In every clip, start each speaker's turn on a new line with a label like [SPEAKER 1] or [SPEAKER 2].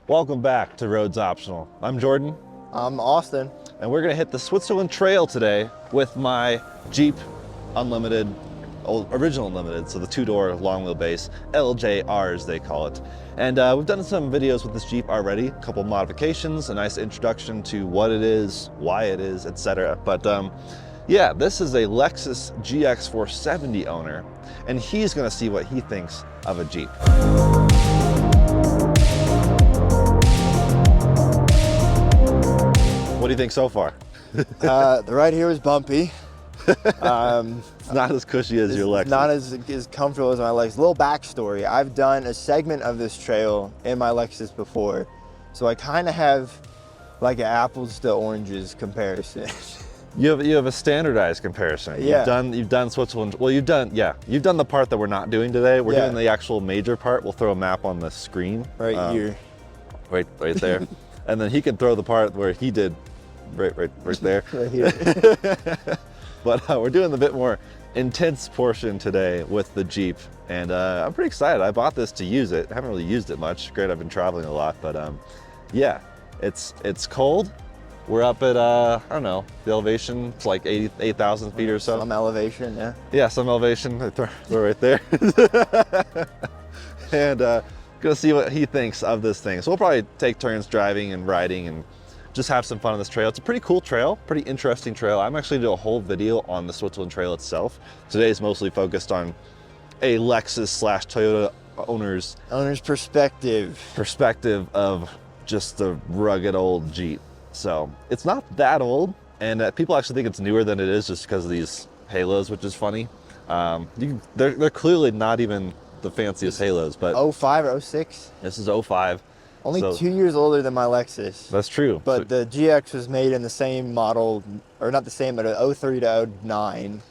[SPEAKER 1] Welcome back to Roads Optional. I'm Jordan.
[SPEAKER 2] I'm Austin.
[SPEAKER 1] And we're gonna hit the Switzerland Trail today with my Jeep Unlimited, original Unlimited, so the two-door long wheelbase, LJRs they call it. And we've done some videos with this Jeep already, a couple modifications, a nice introduction to what it is, why it is, etc. But yeah, this is a Lexus GX470 owner, and he's gonna see what he thinks of a Jeep. What do you think so far?
[SPEAKER 2] The ride here was bumpy.
[SPEAKER 1] It's not as cushy as your Lexus.
[SPEAKER 2] Not as comfortable as my Lexus. Little backstory, I've done a segment of this trail in my Lexus before, so I kind of have like an apples to oranges comparison.
[SPEAKER 1] You have a standardized comparison.
[SPEAKER 2] Yeah.
[SPEAKER 1] You've done Switzerland. Well, you've done the part that we're not doing today. We're doing the actual major part. We'll throw a map on the screen.
[SPEAKER 2] Right here.
[SPEAKER 1] Right there. And then he can throw the part where he did right there.
[SPEAKER 2] Right here.
[SPEAKER 1] But we're doing the bit more intense portion today with the Jeep, and I'm pretty excited. I bought this to use it. I haven't really used it much. Great, I've been traveling a lot, but yeah, it's cold. We're up at I don't know, the elevation. It's like 8,000 feet or so.
[SPEAKER 2] Some elevation, yeah.
[SPEAKER 1] Yeah, some elevation. They're right there. And gonna see what he thinks of this thing. So we'll probably take turns driving and riding and just have some fun on this trail. It's a pretty cool trail, pretty interesting trail. I'm actually doing a whole video on the Switzerland Trail itself. Today is mostly focused on a Lexus/Toyota owner's perspective of just the rugged old Jeep. So it's not that old, and people actually think it's newer than it is just because of these halos, which is funny. They're clearly not even the fanciest halos, but
[SPEAKER 2] 05 or 06?
[SPEAKER 1] This is 05.
[SPEAKER 2] Only 2 years older than my Lexus.
[SPEAKER 1] That's true.
[SPEAKER 2] But the GX was made in the same model, or not the same, but 03 to 09.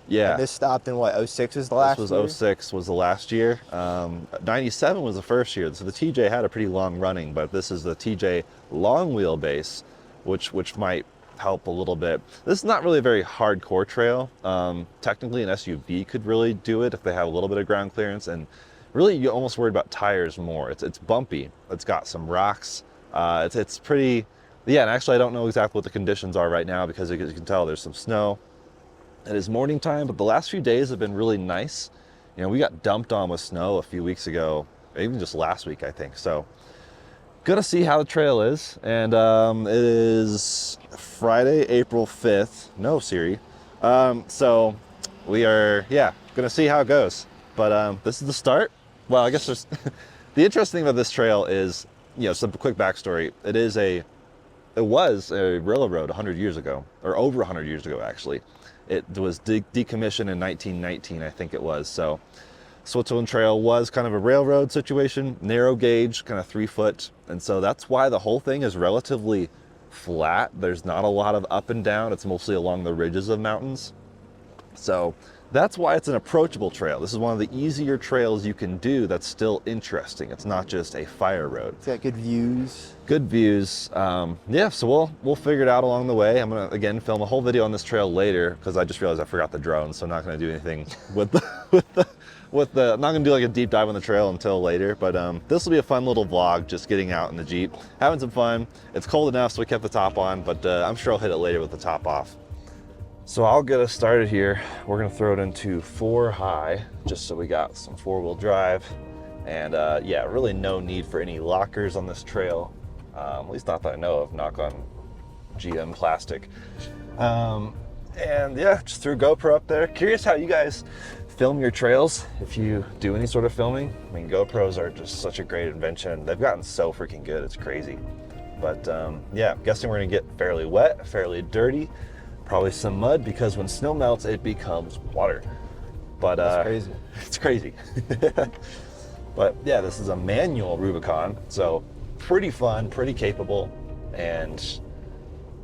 [SPEAKER 1] Yeah.
[SPEAKER 2] And this stopped in what, 06 was the last year?
[SPEAKER 1] This was 06 was the last year. 97 was the first year. So the TJ had a pretty long running, but this is the TJ long wheelbase, which might help a little bit. This is not really a very hardcore trail. Technically an SUV could really do it if they have a little bit of ground clearance, and really you're almost worried about tires more. It's bumpy. It's got some rocks. It's pretty, yeah, and actually I don't know exactly what the conditions are right now because as you can tell there's some snow. It is morning time, but the last few days have been really nice. You know, we got dumped on with snow a few weeks ago, even just last week, I think. So gonna see how the trail is, and it is Friday, April 5th. No, Siri. So we are, yeah, gonna see how it goes. But this is the start. Well, I guess there's the interesting thing about this trail is, you know, some quick backstory. It was a railroad 100 years ago, or over 100 years ago, actually. It was decommissioned in 1919, I think it was. So Switzerland Trail was kind of a railroad situation, narrow gauge, kind of 3 foot. And so that's why the whole thing is relatively flat. There's not a lot of up and down. It's mostly along the ridges of mountains. So that's why it's an approachable trail. This is one of the easier trails you can do that's still interesting. It's not just a fire road.
[SPEAKER 2] It's got good views.
[SPEAKER 1] Good views. Yeah, so we'll figure it out along the way. I'm gonna again film a whole video on this trail later because I just realized I forgot the drone, so I'm not gonna do anything with the I'm not gonna do like a deep dive on the trail until later. But this will be a fun little vlog, just getting out in the Jeep, having some fun. It's cold enough, so we kept the top on, but I'm sure I'll hit it later with the top off. So I'll get us started here. We're gonna throw it into 4 high, just so we got some 4-wheel drive. And yeah, really no need for any lockers on this trail. At least not that I know of, knock on GM plastic. And yeah, just threw a GoPro up there. Curious how you guys film your trails, if you do any sort of filming. I mean, GoPros are just such a great invention. They've gotten so freaking good, it's crazy. But yeah, I'm guessing we're gonna get fairly wet, fairly dirty. Probably some mud because when snow melts, it becomes water. But
[SPEAKER 2] that's crazy.
[SPEAKER 1] It's crazy. But yeah, this is a manual Rubicon, so pretty fun, pretty capable, and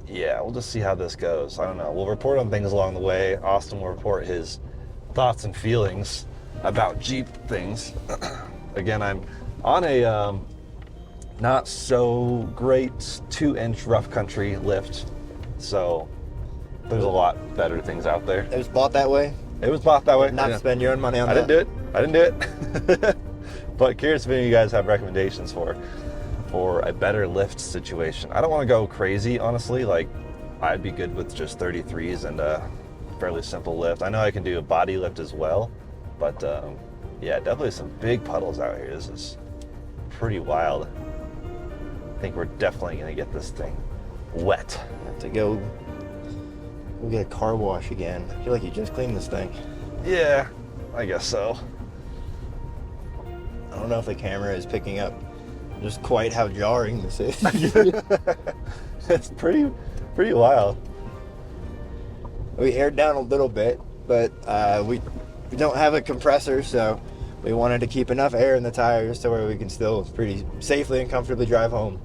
[SPEAKER 1] yeah, we'll just see how this goes. I don't know. We'll report on things along the way. Austin will report his thoughts and feelings about Jeep things. Again, I'm on a not so great 2-inch rough country lift, so there's a lot better things out there.
[SPEAKER 2] It was bought that way?
[SPEAKER 1] It was bought that way.
[SPEAKER 2] Not spend your own money on that?
[SPEAKER 1] I didn't do it. But curious if any of you guys have recommendations for for a better lift situation. I don't want to go crazy, honestly. Like, I'd be good with just 33s and a fairly simple lift. I know I can do a body lift as well, but yeah, definitely some big puddles out here. This is pretty wild. I think we're definitely gonna get this thing wet.
[SPEAKER 2] Have to go get a car wash again. I feel like you just cleaned this thing.
[SPEAKER 1] Yeah, I guess so.
[SPEAKER 2] I don't know if the camera is picking up just quite how jarring this is.
[SPEAKER 1] It's pretty wild.
[SPEAKER 2] We aired down a little bit, but we don't have a compressor, so we wanted to keep enough air in the tires to where we can still pretty safely and comfortably drive home.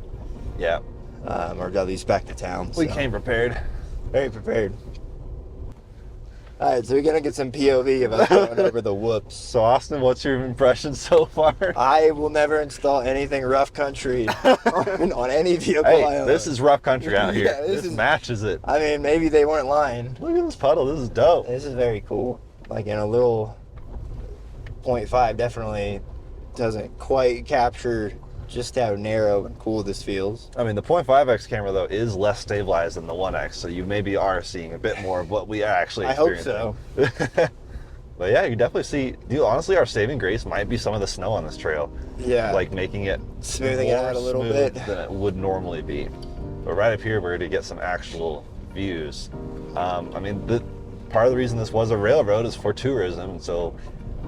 [SPEAKER 1] Yeah.
[SPEAKER 2] Or at least back to town.
[SPEAKER 1] We
[SPEAKER 2] so.
[SPEAKER 1] came prepared.
[SPEAKER 2] Very prepared. All right, so we're gonna get some POV of us going over the whoops.
[SPEAKER 1] So Austin, what's your impression so far?
[SPEAKER 2] I will never install anything rough country on any vehicle I
[SPEAKER 1] Hey,
[SPEAKER 2] own.
[SPEAKER 1] this is rough country out here.
[SPEAKER 2] Yeah, this is-
[SPEAKER 1] matches it.
[SPEAKER 2] I mean, maybe they weren't lying.
[SPEAKER 1] Look at this puddle. This is dope.
[SPEAKER 2] This is very cool. Like in a little 0.5 definitely doesn't quite capture just how narrow and cool this feels.
[SPEAKER 1] I mean, the 0.5x camera though is less stabilized than the 1x, so you maybe are seeing a bit more of what we actually
[SPEAKER 2] I hope
[SPEAKER 1] experienced.
[SPEAKER 2] so.
[SPEAKER 1] But yeah, you definitely see. Dude, honestly, our saving grace might be some of the snow on this trail.
[SPEAKER 2] Yeah.
[SPEAKER 1] Like making it
[SPEAKER 2] Smoothing it
[SPEAKER 1] more
[SPEAKER 2] out a little
[SPEAKER 1] smooth
[SPEAKER 2] bit.
[SPEAKER 1] than it would normally be. But right up here, we're going to get some actual views. I mean, part of the reason this was a railroad is for tourism, and so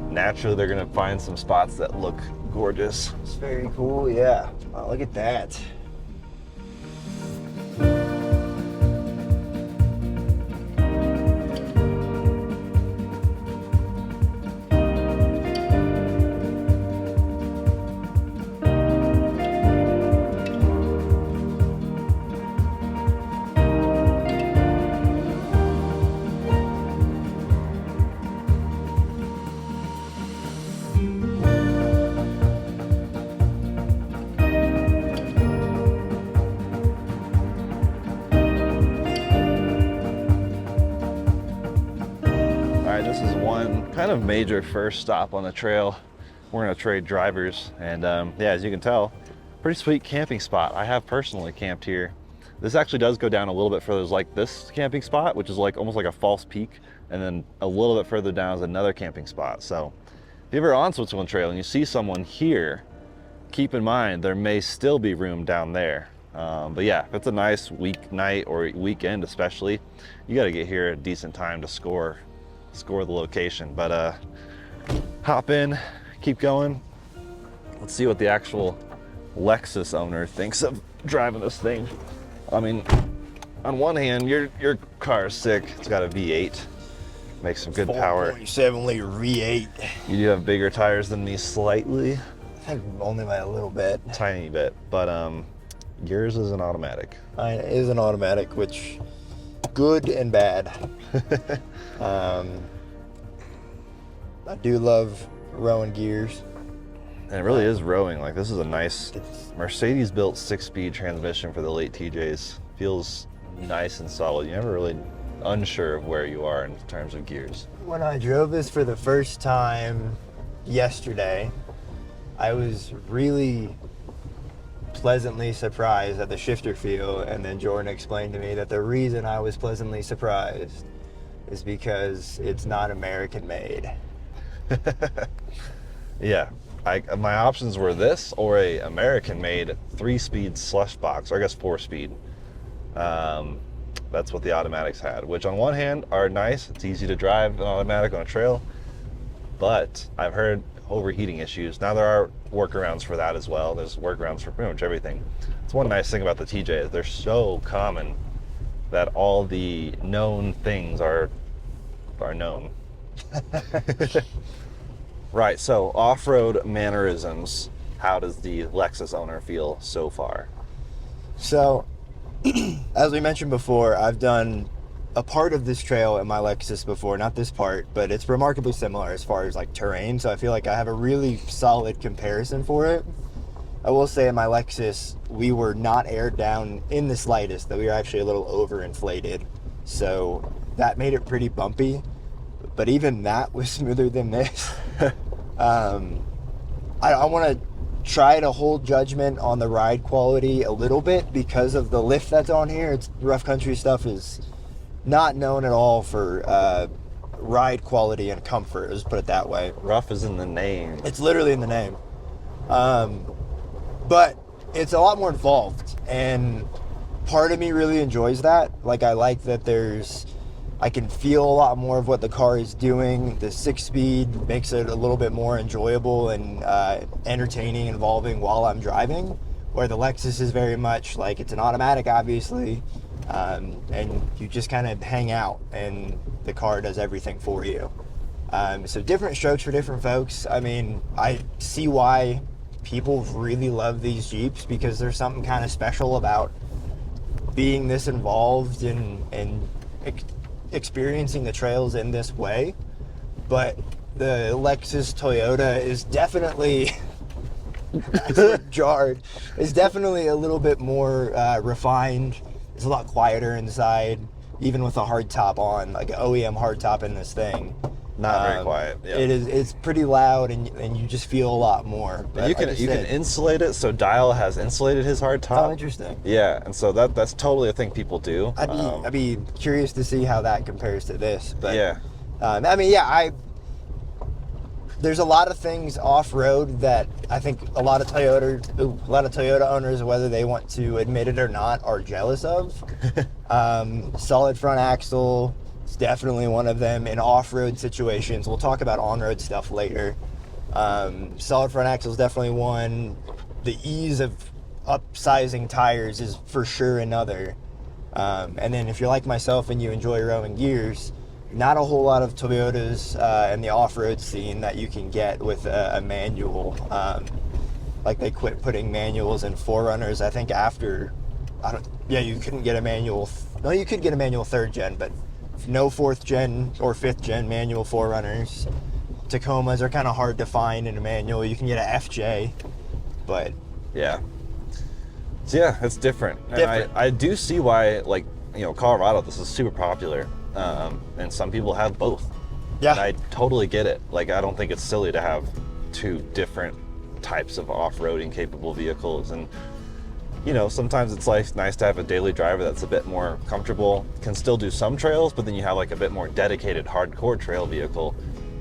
[SPEAKER 1] naturally they're going to find some spots that look gorgeous.
[SPEAKER 2] It's very cool, yeah. Wow, look at that.
[SPEAKER 1] This is one kind of major first stop on the trail. We're gonna trade drivers, and yeah, as you can tell, pretty sweet camping spot. I have personally camped here. This actually does go down a little bit further. There's like this camping spot, which is like almost like a false peak, and then a little bit further down is another camping spot. So if you're ever on Switzerland Trail and you see someone here, keep in mind there may still be room down there. But yeah, if it's a nice weeknight or weekend especially, you gotta get here at a decent time to score the location. But hop in, keep going. Let's see what the actual Lexus owner thinks of driving this thing. I mean, on one hand, your car is sick. It's got a V8, makes some good power.
[SPEAKER 2] 4.7 liter V8.
[SPEAKER 1] You do have bigger tires than me slightly,
[SPEAKER 2] I think only by a little bit.
[SPEAKER 1] tiny bit, but yours is an automatic.
[SPEAKER 2] Mine is an automatic, which good and bad. I do love rowing gears.
[SPEAKER 1] And it really is rowing. Like, this is a nice Mercedes built 6-speed transmission for the late TJs. Feels nice and solid. You're never really unsure of where you are in terms of gears.
[SPEAKER 2] When I drove this for the first time yesterday, I was really pleasantly surprised at the shifter feel, and then Jordan explained to me that the reason I was pleasantly surprised is because it's not American made.
[SPEAKER 1] Yeah, my options were this or a American-made 3-speed slush box, or I guess 4-speed. That's what the automatics had, which on one hand are nice. It's easy to drive an automatic on a trail, but I've heard overheating issues. Now there are workarounds for that as well. There's workarounds for pretty much everything. It's one nice thing about the TJ is they're so common that all the known things are known. Right, so off-road mannerisms. How does the Lexus owner feel so far?
[SPEAKER 2] So, as we mentioned before, I've done a part of this trail in my Lexus before, not this part, but it's remarkably similar as far as like terrain, so I feel like I have a really solid comparison for it. I will say in my Lexus, we were not aired down in the slightest, that we were actually a little overinflated, so that made it pretty bumpy, but even that was smoother than this. I want to try to hold judgment on the ride quality a little bit because of the lift that's on here. It's rough country stuff is not known at all for ride quality and comfort, let's put it that way.
[SPEAKER 1] Rough is in the name.
[SPEAKER 2] It's literally in the name. But it's a lot more involved, and part of me really enjoys that. Like, I like that I can feel a lot more of what the car is doing. The 6-speed makes it a little bit more enjoyable and entertaining, involving while I'm driving, where the Lexus is very much like, it's an automatic, obviously, and you just kind of hang out and the car does everything for you. So different strokes for different folks. I mean, I see why people really love these Jeeps, because there's something kind of special about being this involved and experiencing the trails in this way. But the Lexus Toyota is definitely jarred. It's definitely a little bit more refined. It's a lot quieter inside, even with a hard top on, like an OEM hard top in this thing.
[SPEAKER 1] Not very quiet. Yeah.
[SPEAKER 2] It's pretty loud, and you just feel a lot more. But
[SPEAKER 1] you can insulate it. So Dial has insulated his hard top.
[SPEAKER 2] Oh, interesting.
[SPEAKER 1] Yeah, and so that's totally a thing people do.
[SPEAKER 2] I'd be curious to see how that compares to this. But
[SPEAKER 1] yeah,
[SPEAKER 2] I mean, yeah, there's a lot of things off-road that I think a lot of Toyota owners, whether they want to admit it or not, are jealous of. Solid front axle. It's definitely one of them in off-road situations. We'll talk about on-road stuff later. Solid front axle is definitely one. The ease of upsizing tires is for sure another. And then if you're like myself and you enjoy rowing gears, not a whole lot of Toyotas in the off-road scene that you can get with a manual. Like, they quit putting manuals in 4Runners, I think, after... you couldn't get a manual... No, you could get a manual 3rd gen, but no 4th gen or 5th gen manual 4Runners. Tacomas are kind of hard to find in a manual. You can get an FJ, but...
[SPEAKER 1] Yeah. So yeah, it's different. And I do see why, like, Colorado, this is super popular. And some people have both.
[SPEAKER 2] Yeah.
[SPEAKER 1] And I totally get it. Like, I don't think it's silly to have 2 different types of off-roading capable vehicles. And, sometimes it's like nice to have a daily driver that's a bit more comfortable, can still do some trails, but then you have like a bit more dedicated hardcore trail vehicle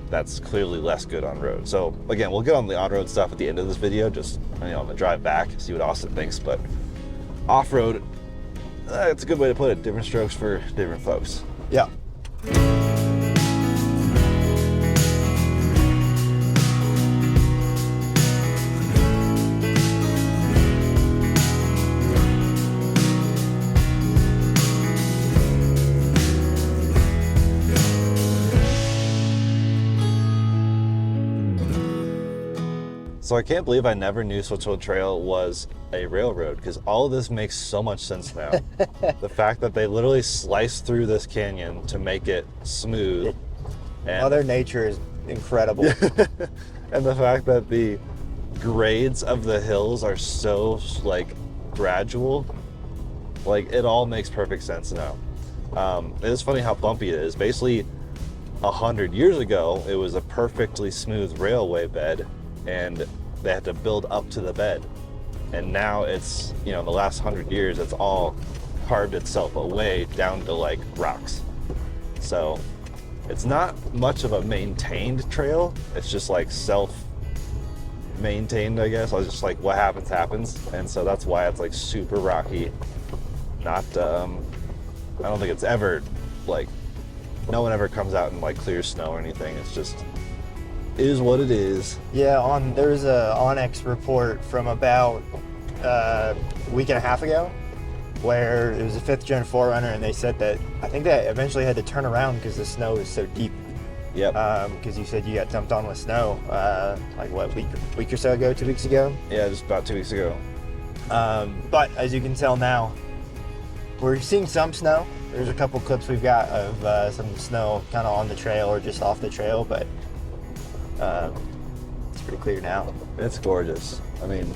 [SPEAKER 1] that's clearly less good on road. So again, we'll get on the on-road stuff at the end of this video, just on the drive back, see what Austin thinks. But off-road, it's a good way to put it. Different strokes for different folks.
[SPEAKER 2] Yeah.
[SPEAKER 1] So I can't believe I never knew Switchfoot Trail was a railroad, because all of this makes so much sense now. The fact that they literally sliced through this canyon to make it smooth. And
[SPEAKER 2] Mother Nature is incredible.
[SPEAKER 1] And the fact that the grades of the hills are so gradual, it all makes perfect sense now. It is funny how bumpy it is. Basically 100 years ago, it was a perfectly smooth railway bed, and they had to build up to the bed. And now it's, the last 100 years, it's all carved itself away down to rocks. So it's not much of a maintained trail. It's just self-maintained, I guess. I was just what happens, happens. And so that's why it's super rocky. Not, I don't think it's ever no one ever comes out and clears snow or anything. It's just, is what it is.
[SPEAKER 2] Yeah, there's a Onyx report from about a week and a half ago where it was a 5th gen 4Runner, and they said that I think they eventually had to turn around because the snow is so deep.
[SPEAKER 1] Yep.
[SPEAKER 2] Because you said you got dumped on with snow week or so ago, 2 weeks ago?
[SPEAKER 1] Yeah, just about 2 weeks ago.
[SPEAKER 2] But as you can tell now, we're seeing some snow. There's a couple clips we've got of some snow kind of on the trail or just off the trail, but it's pretty clear now.
[SPEAKER 1] It's gorgeous. I mean,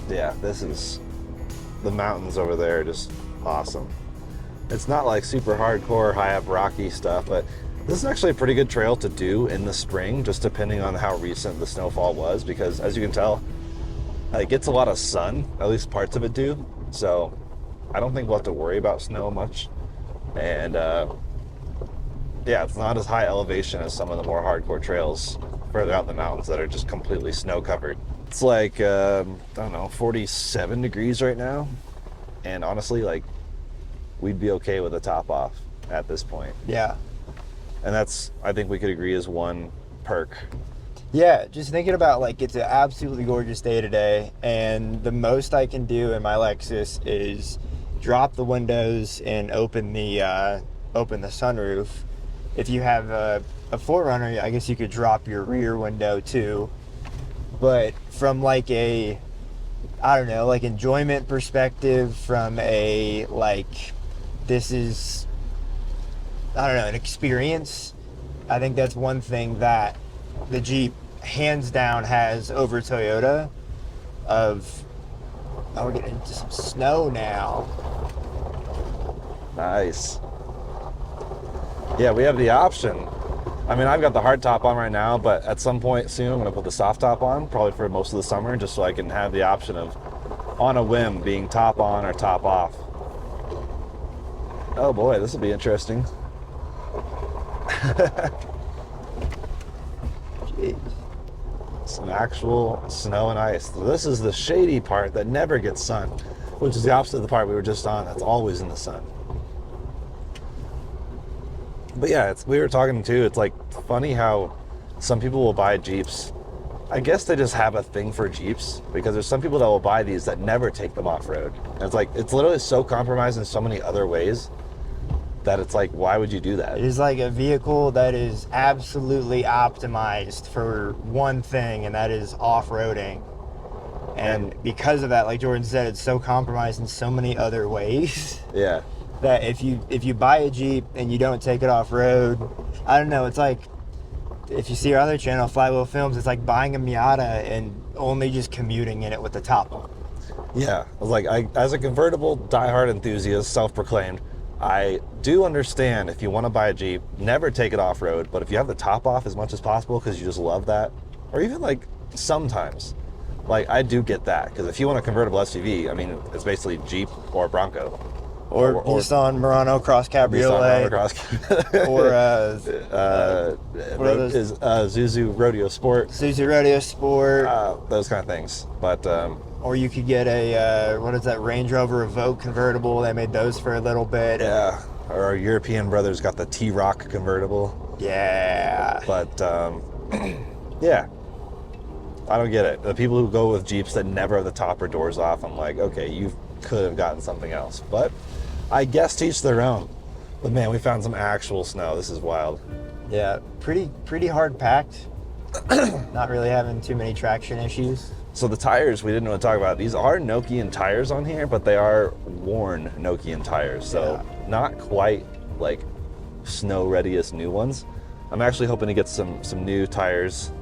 [SPEAKER 1] yeah, this is, the mountains over there are just awesome. It's not super hardcore, high up rocky stuff, but this is actually a pretty good trail to do in the spring, just depending on how recent the snowfall was, because as you can tell, It gets a lot of sun, at least parts of it do. So I don't think we'll have to worry about snow much. And yeah, it's not as high elevation as some of the more hardcore trails further out in the mountains that are just completely snow covered. It's like, I don't know, 47 degrees right now. And honestly, like, we'd be okay with the top off at this point.
[SPEAKER 2] Yeah.
[SPEAKER 1] And that's, I think we could agree, is one perk.
[SPEAKER 2] Yeah, just thinking about, like, it's an absolutely gorgeous day today, and the most I can do in my Lexus is drop the windows and open the sunroof. If you have a 4Runner, I guess you could drop your rear window too. But from like a, I don't know, like enjoyment perspective, from a like, this is, I don't know, an experience, I think that's one thing that the Jeep hands down has over Toyota. Oh, we're getting into some snow now.
[SPEAKER 1] Nice. Yeah, we have the option. I mean, I've got the hard top on right now, but at some point soon I'm going to put the soft top on, probably for most of the summer, just so I can have the option of, on a whim, being top on or top off. Oh boy, this will be interesting.
[SPEAKER 2] Jeez.
[SPEAKER 1] Some actual snow and ice. This is the shady part that never gets sun, which is the opposite of the part we were just on. That's always in the sun. But yeah, we were talking too, it's like funny how some people will buy Jeeps. I guess they just have a thing for Jeeps, because there's some people that will buy these that never take them off-road. And it's like, it's literally so compromised in so many other ways that it's like, why would you do that?
[SPEAKER 2] It is like a vehicle that is absolutely optimized for one thing, and that is off-roading. And because of that, like Jordan said, it's so compromised in so many other ways.
[SPEAKER 1] Yeah.
[SPEAKER 2] That if you buy a Jeep and you don't take it off-road, I don't know, it's like, if you see our other channel, Flywheel Films, it's like buying a Miata and only just commuting in it with the top on.
[SPEAKER 1] Yeah, like, as a convertible diehard enthusiast, self-proclaimed, I do understand if you want to buy a Jeep, never take it off-road, but if you have the top off as much as possible because you just love that, or even like sometimes, like I do get that, because if you want a convertible SUV, I mean, it's basically Jeep or Bronco.
[SPEAKER 2] Or Nissan Murano Cross Cabriolet.
[SPEAKER 1] Zuzu Rodeo Sport.
[SPEAKER 2] Zuzu Rodeo Sport.
[SPEAKER 1] Those kind of things. But
[SPEAKER 2] or you could get a what is that, Range Rover Evoque convertible? They made those for a little bit.
[SPEAKER 1] Yeah. Or our European brothers got the T-Rock convertible.
[SPEAKER 2] Yeah.
[SPEAKER 1] But yeah. I don't get it. The people who go with Jeeps that never have the top or doors off, I'm like, okay, you could have gotten something else. But I guess to each their own. But man, we found some actual snow. This is wild.
[SPEAKER 2] Yeah, pretty hard packed. Not really having too many traction issues.
[SPEAKER 1] So the tires, we didn't want to talk about. These are Nokian tires on here, but they are worn Nokian tires. So not quite like snow readiest new ones. I'm actually hoping to get some new tires.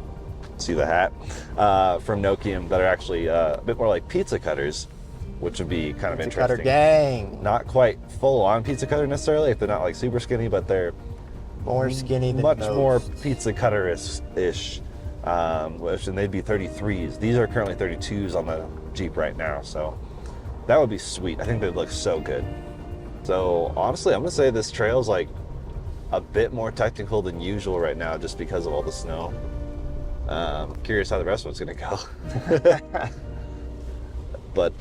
[SPEAKER 1] See the hat? From Nokian that are actually a bit more like pizza cutters, which would be kind of
[SPEAKER 2] Pizza
[SPEAKER 1] interesting.
[SPEAKER 2] cutter gang.
[SPEAKER 1] Not quite full on pizza cutter necessarily, if they're not like super skinny, but they're
[SPEAKER 2] More skinny than
[SPEAKER 1] much
[SPEAKER 2] most.
[SPEAKER 1] more pizza cutter-ish. And they'd be 33s. These are currently 32s on the Jeep right now, so that would be sweet. I think they'd look so good. So honestly, I'm gonna say this trail's like a bit more technical than usual right now, just because of all the snow. Curious how the rest of it's gonna go. But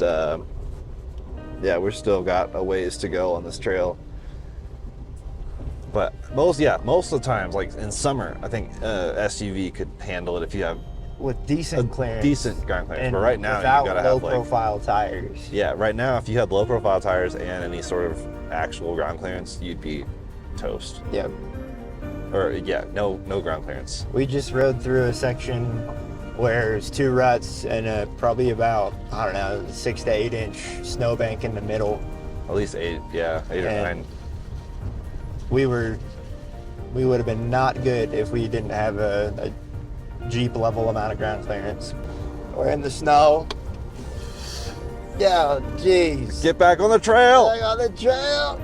[SPEAKER 1] yeah, we're still got a ways to go on this trail. But most of the times, like in summer, I think SUV could handle it if you have
[SPEAKER 2] with decent clearance.
[SPEAKER 1] Decent ground clearance.
[SPEAKER 2] And
[SPEAKER 1] but right now,
[SPEAKER 2] without
[SPEAKER 1] you gotta
[SPEAKER 2] low
[SPEAKER 1] have like
[SPEAKER 2] profile tires.
[SPEAKER 1] Yeah, right now, if you had low profile tires and any sort of actual ground clearance, you'd be toast.
[SPEAKER 2] Yep.
[SPEAKER 1] Or yeah, no ground clearance.
[SPEAKER 2] We just rode through a section where there's two ruts and probably about, I don't know, 6 to 8 inch snowbank in the middle.
[SPEAKER 1] At least 8, yeah, 8 or 9.
[SPEAKER 2] We would have been not good if we didn't have a Jeep level amount of ground clearance. We're in the snow. Yeah, jeez.
[SPEAKER 1] Get back on the trail.
[SPEAKER 2] Back on the trail.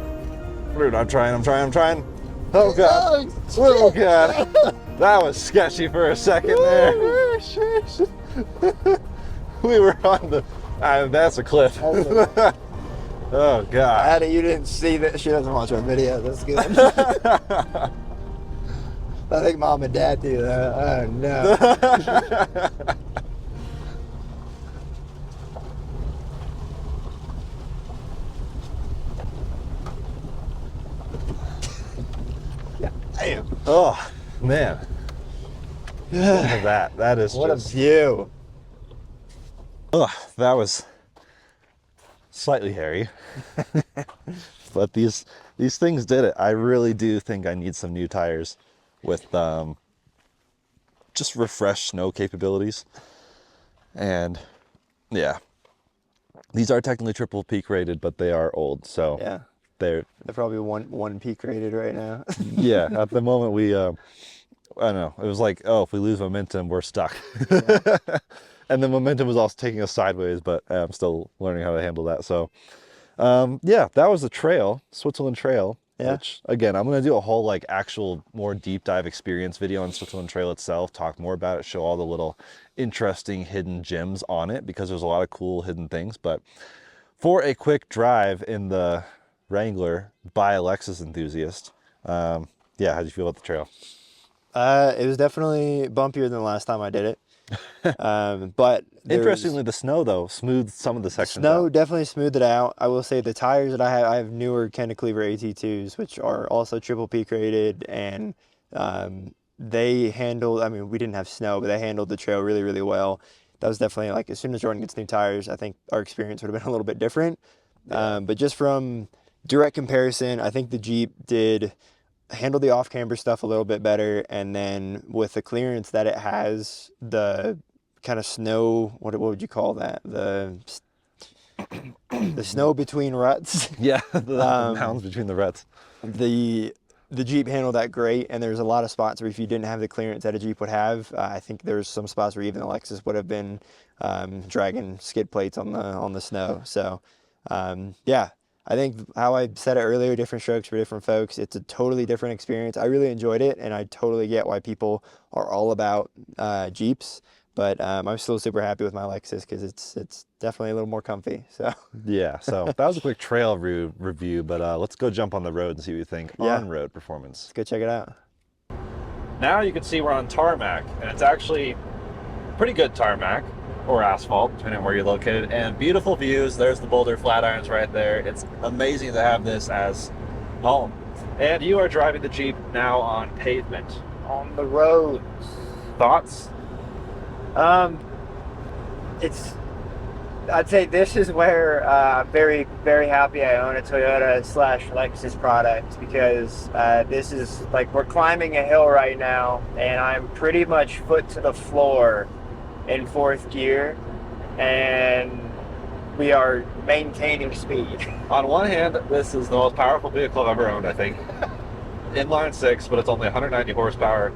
[SPEAKER 1] Dude, I'm trying. Oh god. Oh god. That was sketchy for a second there. We were on the. That's a cliff. Oh God.
[SPEAKER 2] Addie, you didn't see that. She doesn't watch our video. That's good. I think mom and dad do that. Oh no. Damn.
[SPEAKER 1] Oh man. Look at that. That is
[SPEAKER 2] What
[SPEAKER 1] just.
[SPEAKER 2] a view.
[SPEAKER 1] Ugh, that was slightly hairy. But these things did it. I really do think I need some new tires with just refreshed snow capabilities. And yeah, these are technically triple peak rated, but they are old, so
[SPEAKER 2] Yeah.
[SPEAKER 1] they're
[SPEAKER 2] probably one peak rated right now.
[SPEAKER 1] yeah. At the moment, we I don't know. It was like, oh, if we lose momentum, we're stuck.
[SPEAKER 2] Yeah.
[SPEAKER 1] And the momentum was also taking us sideways, but I'm still learning how to handle that. So yeah, that was the trail, Switzerland Trail.
[SPEAKER 2] Yeah.
[SPEAKER 1] Which again, I'm gonna do a whole like actual more deep dive experience video on Switzerland Trail itself, talk more about it, show all the little interesting hidden gems on it, because there's a lot of cool hidden things. But for a quick drive in the Wrangler by a Lexus enthusiast, yeah, how'd you feel about the trail?
[SPEAKER 2] It was definitely bumpier than the last time I did it. But
[SPEAKER 1] Interestingly, the snow though smoothed some of the sections
[SPEAKER 2] snow
[SPEAKER 1] out.
[SPEAKER 2] definitely smoothed it out. I will say the tires that I have newer Cleaver AT2s, which are also triple peak rated, and they handled. I mean, we didn't have snow, but they handled the trail really, really well. That was definitely like, as soon as Jordan gets new tires, I think our experience would have been a little bit different.
[SPEAKER 1] Yeah.
[SPEAKER 2] But just from direct comparison, I think the Jeep did handle the off-camber stuff a little bit better, and then with the clearance that it has, the kind of snow, what would you call that? The snow between ruts.
[SPEAKER 1] Yeah, the mounds between the ruts.
[SPEAKER 2] The Jeep handled that great, and there's a lot of spots where if you didn't have the clearance that a Jeep would have, I think there's some spots where even the Lexus would have been dragging skid plates on the snow. So yeah, I think how I said it earlier, different strokes for different folks. It's a totally different experience. I really enjoyed it, and I totally get why people are all about Jeeps. But I'm still super happy with my Lexus because it's definitely a little more comfy. So
[SPEAKER 1] Yeah, so that was a quick trail review, but let's go jump on the road and see what you think on road performance.
[SPEAKER 2] let's go check it out.
[SPEAKER 1] Now you can see we're on tarmac, and it's actually pretty good tarmac or asphalt, depending on where you're located, and beautiful views. There's the Boulder Flatirons right there. It's amazing to have this as home. And you are driving the Jeep now on pavement.
[SPEAKER 2] On the roads.
[SPEAKER 1] Thoughts?
[SPEAKER 3] I'd say this is where I'm very, very happy I own a Toyota / Lexus product, because this is like, we're climbing a hill right now, and I'm pretty much foot to the floor in fourth gear, and we are maintaining speed.
[SPEAKER 1] On one hand, this is the most powerful vehicle I've ever owned, I think. Inline six, but it's only 190 horsepower,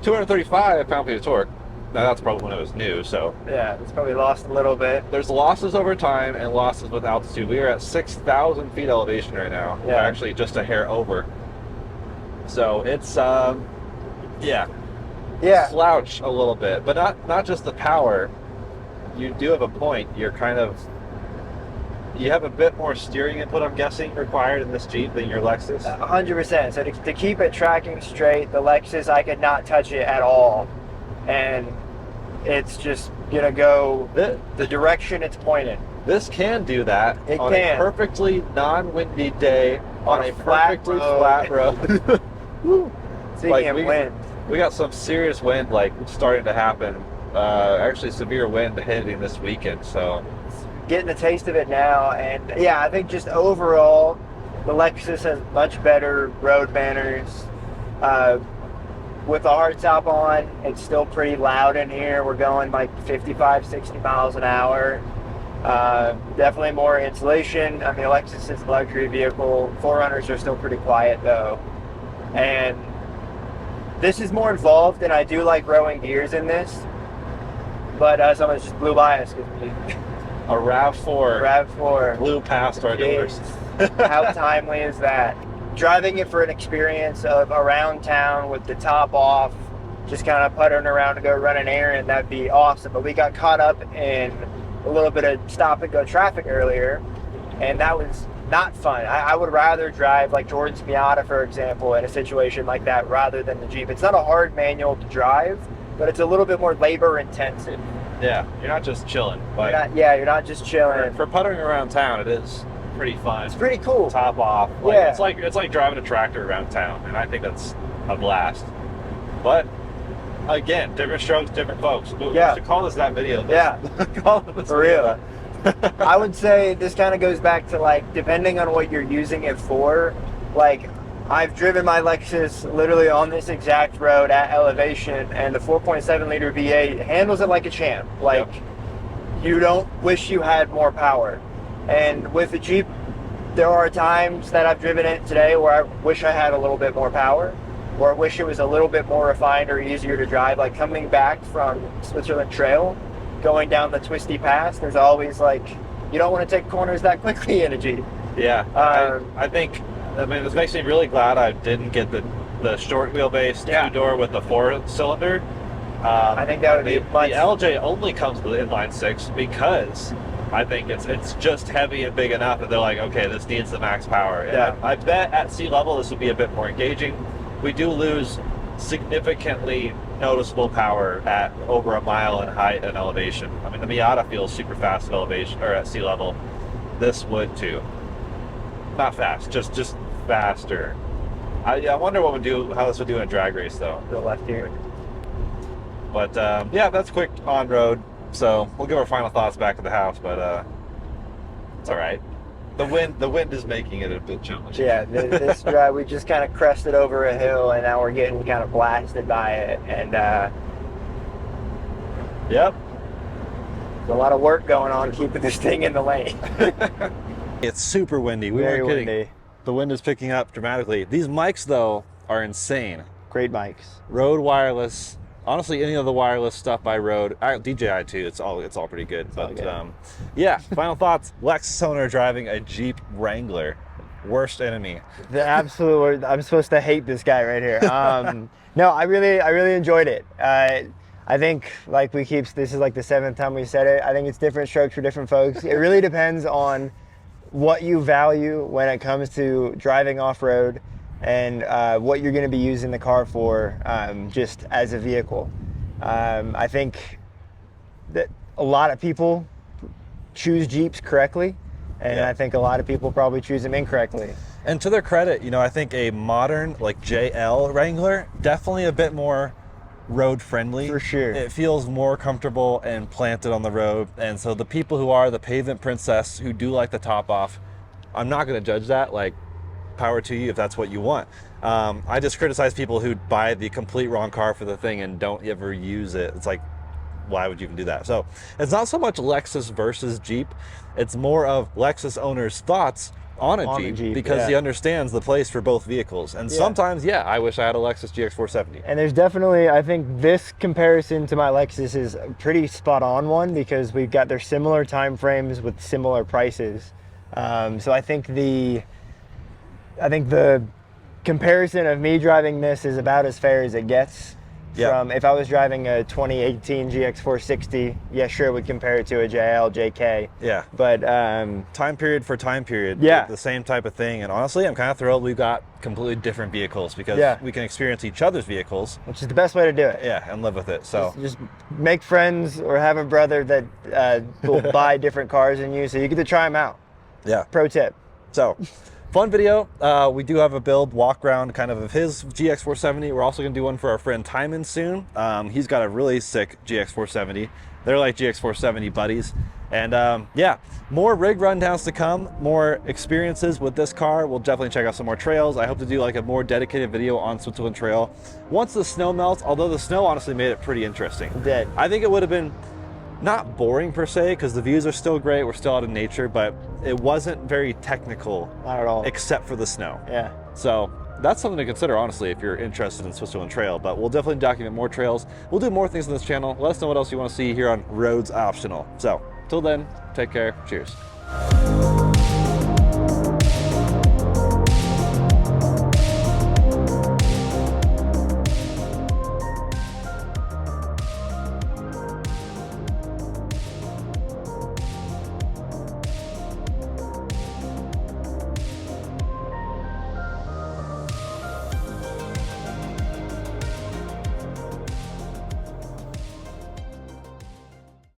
[SPEAKER 1] 235 pound-feet of torque. Now that's probably when it was new, so.
[SPEAKER 3] Yeah, it's probably lost a little bit.
[SPEAKER 1] There's losses over time and losses with altitude. We are at 6,000 feet elevation right now.
[SPEAKER 3] Yeah.
[SPEAKER 1] Actually just a hair over. So it's, yeah. Slouch a little bit, but not just the power. You do have a point. You have a bit more steering input, I'm guessing, required in this Jeep than your Lexus.
[SPEAKER 3] 100%. So to keep it tracking straight, the Lexus, I could not touch it at all. And it's just gonna go the direction it's pointing.
[SPEAKER 1] This can do that
[SPEAKER 3] It
[SPEAKER 1] on
[SPEAKER 3] can.
[SPEAKER 1] a perfectly non-windy day on a
[SPEAKER 3] flat
[SPEAKER 1] perfectly
[SPEAKER 3] road.
[SPEAKER 1] flat road.
[SPEAKER 3] Speaking
[SPEAKER 1] Like,
[SPEAKER 3] of wind.
[SPEAKER 1] We got some serious wind like starting to happen. Actually severe wind hitting this weekend, so.
[SPEAKER 3] Getting a taste of it now, and yeah, I think just overall, the Lexus has much better road manners. With the hard top on, it's still pretty loud in here. We're going like 55, 60 miles an hour. Definitely more insulation. I mean, Lexus is a luxury vehicle. 4Runners are still pretty quiet though. And this is more involved, and I do like rowing gears in this. But someone just blew by us.
[SPEAKER 1] A RAV4.
[SPEAKER 3] RAV4.
[SPEAKER 1] Blew past our doors.
[SPEAKER 3] How timely is that? Driving it for an experience of around town with the top off, just kind of puttering around to go run an errand, that'd be awesome. But we got caught up in a little bit of stop and go traffic earlier, and that was not fun. I would rather drive like Jordan's Miata, for example, in a situation like that rather than the Jeep. It's not a hard manual to drive, but it's a little bit more labor intensive.
[SPEAKER 1] Yeah, you're not just chilling. But
[SPEAKER 3] You're not just chilling.
[SPEAKER 1] for puttering around town, it is pretty fun.
[SPEAKER 3] It's pretty cool.
[SPEAKER 1] Top off. Like,
[SPEAKER 3] Yeah.
[SPEAKER 1] It's like driving a tractor around town, and I think that's a blast. But again, different strokes, different folks. We should call this that video.
[SPEAKER 3] Yeah.
[SPEAKER 1] Call it this
[SPEAKER 3] For
[SPEAKER 1] video.
[SPEAKER 3] real. I would say this kind of goes back to like, depending on what you're using it for, like I've driven my Lexus literally on this exact road at elevation, and the 4.7 liter V8 handles it like a champ. Like, you don't wish you had more power. And with the Jeep, there are times that I've driven it today where I wish I had a little bit more power, or I wish it was a little bit more refined or easier to drive. Like coming back from Switzerland Trail, going down the twisty pass, there's always like, you don't want to take corners that quickly in a Jeep.
[SPEAKER 1] Yeah, I mean, this makes me really glad I didn't get the short wheelbase two-door with the 4-cylinder.
[SPEAKER 3] I think that would be much.
[SPEAKER 1] The LJ only comes with inline 6 because I think it's just heavy and big enough that they're like, okay, this needs the max power. And
[SPEAKER 3] Yeah.
[SPEAKER 1] I bet at sea level this would be a bit more engaging. We do lose significantly noticeable power at over a mile in height and elevation. I mean, the Miata feels super fast at elevation or at sea level. This would too. Not fast, just faster. I wonder how this would do in a drag race though.
[SPEAKER 3] The left here.
[SPEAKER 1] But yeah, that's quick on road. So we'll give our final thoughts back at the house, but it's all right. The wind is making it a bit challenging.
[SPEAKER 3] Yeah, this drive, we just kind of crested over a hill, and now we're getting kind of blasted by it. And
[SPEAKER 1] Yep.
[SPEAKER 3] there's a lot of work going on keeping this thing in the lane.
[SPEAKER 1] It's super windy. We
[SPEAKER 3] Very
[SPEAKER 1] weren't kidding.
[SPEAKER 3] windy.
[SPEAKER 1] The wind is picking up dramatically. These mics though are insane.
[SPEAKER 3] Great mics.
[SPEAKER 1] Rode wireless. Honestly, any of the wireless stuff by Rode, DJI too. It's all pretty good. But
[SPEAKER 3] good.
[SPEAKER 1] yeah, final thoughts. Lexus owner driving a Jeep Wrangler. Worst enemy.
[SPEAKER 3] The absolute worst. I'm supposed to hate this guy right here. No, I really enjoyed it. I think this is like the 7th time we said it. I think it's different strokes for different folks. It really depends on what you value when it comes to driving off-road, and what you're going to be using the car for, just as a vehicle. I think that a lot of people choose Jeeps correctly, and I think a lot of people probably choose them incorrectly.
[SPEAKER 1] And to their credit, I think a modern like JL Wrangler, definitely a bit more road friendly.
[SPEAKER 3] For sure.
[SPEAKER 1] It feels more comfortable and planted on the road. And so the people who are the pavement princess, who do like the top off, I'm not going to judge that. Like, power to you if that's what you want. I just criticize people who buy the complete wrong car for the thing and don't ever use it. It's like, why would you even do that? So it's not so much Lexus versus Jeep. It's more of Lexus owner's thoughts on a Jeep because he understands the place for both vehicles. And sometimes, I wish I had a Lexus GX470.
[SPEAKER 3] And there's definitely, I think this comparison to my Lexus is a pretty spot on one, because we've got their similar time frames with similar prices. So I think the comparison of me driving this is about as fair as it gets. From if I was driving a 2018 GX460, sure, would compare it to a JL, JK.
[SPEAKER 1] Yeah.
[SPEAKER 3] But
[SPEAKER 1] time period for time period. The same type of thing. And honestly, I'm kind of thrilled we've got completely different vehicles, because we can experience each other's vehicles.
[SPEAKER 3] Which is the best way to do it.
[SPEAKER 1] Yeah, and live with it. So
[SPEAKER 3] just make friends or have a brother that will buy different cars than you, so you get to try them out.
[SPEAKER 1] Yeah.
[SPEAKER 3] Pro tip.
[SPEAKER 1] So, fun video. We do have a build walk around kind of his GX470. We're also going to do one for our friend Timon soon. He's got a really sick GX470. They're like GX470 buddies. And more rig rundowns to come, more experiences with this car. We'll definitely check out some more trails. I hope to do like a more dedicated video on Switzerland Trail once the snow melts, although the snow honestly made it pretty interesting.
[SPEAKER 3] It did.
[SPEAKER 1] I think it would have been not boring per se, because the views are still great, we're still out in nature, but it wasn't very technical.
[SPEAKER 3] Not at all.
[SPEAKER 1] Except for the snow.
[SPEAKER 3] Yeah.
[SPEAKER 1] So that's something to consider, honestly, if you're interested in Switzerland Trail. But we'll definitely document more trails. We'll do more things on this channel. Let us know what else you want to see here on Roads Optional. So till then, take care. Cheers.